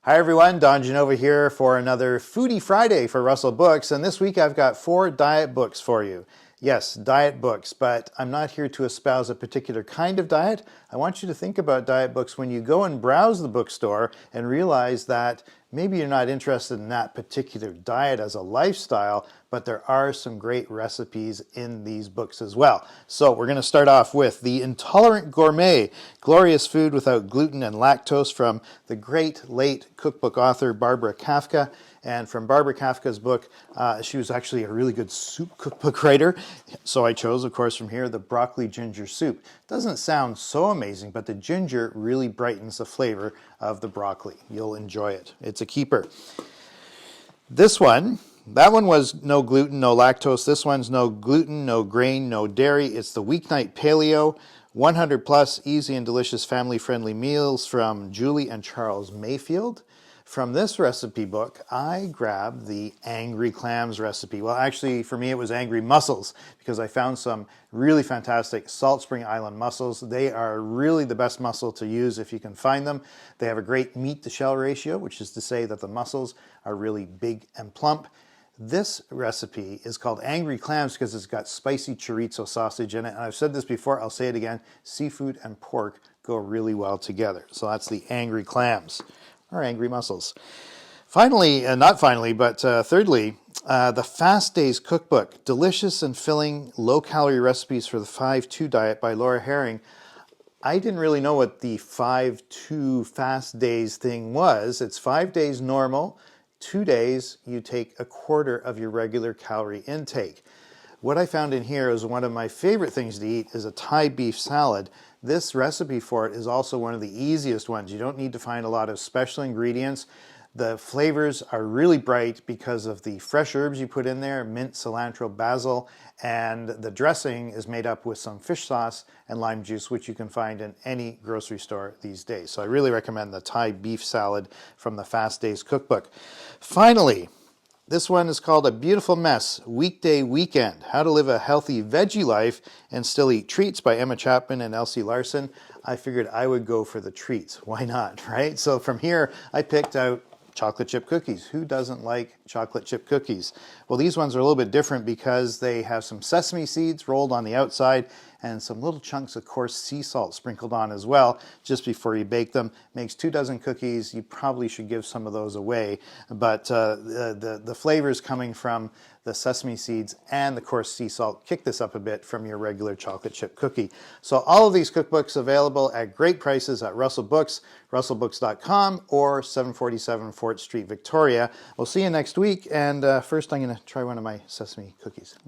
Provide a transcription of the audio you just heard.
Hi everyone, Don Genova here for another Foodie Friday for Russell Books, and this week I've got 4 diet books for you. Yes, diet books, but I'm not here to espouse a particular kind of diet. I want you to think about diet books when you go and browse the bookstore and realize that maybe you're not interested in that particular diet as a lifestyle, but there are some great recipes in these books as well. So we're going to start off with The Intolerant Gourmet, Glorious Food Without Gluten and Lactose from the great late cookbook author Barbara Kafka. And from Barbara Kafka's book, she was actually a really good soup cookbook writer. So I chose, of course, from here, the broccoli ginger soup. Doesn't sound so amazing, but the ginger really brightens the flavor of the broccoli. You'll enjoy it. It's a keeper. This one, that one was no gluten, no lactose. This one's no gluten, no grain, no dairy. It's the Weeknight Paleo, 100 plus easy and delicious family-friendly meals from Julie and Charles Mayfield. From this recipe book, I grabbed the Angry Clams recipe. Well, actually, for me, it was Angry Mussels because I found some really fantastic Salt Spring Island mussels. They are really the best mussel to use if you can find them. They have a great meat-to-shell ratio, which is to say that the mussels are really big and plump. This recipe is called Angry Clams because it's got spicy chorizo sausage in it. And I've said this before, I'll say it again, seafood and pork go really well together. So that's the Angry Clams. Or Angry Mussels. Finally, not finally, but thirdly, the Fast Days Cookbook, delicious and filling low-calorie recipes for the 5-2 diet by Laura Herring. I didn't really know what the 5-2 fast days thing was. It's 5 days normal, 2 days you take a quarter of your regular calorie intake. What I found in here is one of my favorite things to eat is a Thai beef salad. This recipe for it is also one of the easiest ones. You don't need to find a lot of special ingredients. The flavors are really bright because of the fresh herbs you put in there, mint, cilantro, basil, and the dressing is made up with some fish sauce and lime juice, which you can find in any grocery store these days. So I really recommend the Thai beef salad from the Fast Days Cookbook. Finally, this one is called A Beautiful Mess, Weekday Weekend, How to Live a Healthy Veggie Life and Still Eat Treats by Emma Chapman and Elsie Larson. I figured I would go for the treats. Why not, right? So from here, I picked out chocolate chip cookies. Who doesn't like chocolate chip cookies? Well, these ones are a little bit different because they have some sesame seeds rolled on the outside and some little chunks of coarse sea salt sprinkled on as well just before you bake them. Makes 2 dozen cookies. You probably should give some of those away, but the flavors coming from the sesame seeds and the coarse sea salt kick this up a bit from your regular chocolate chip cookie. So all of these cookbooks available at great prices at Russell Books, russellbooks.com, or 747 Fort Street, Victoria. We'll see you next week, and first I'm going to try one of my sesame cookies.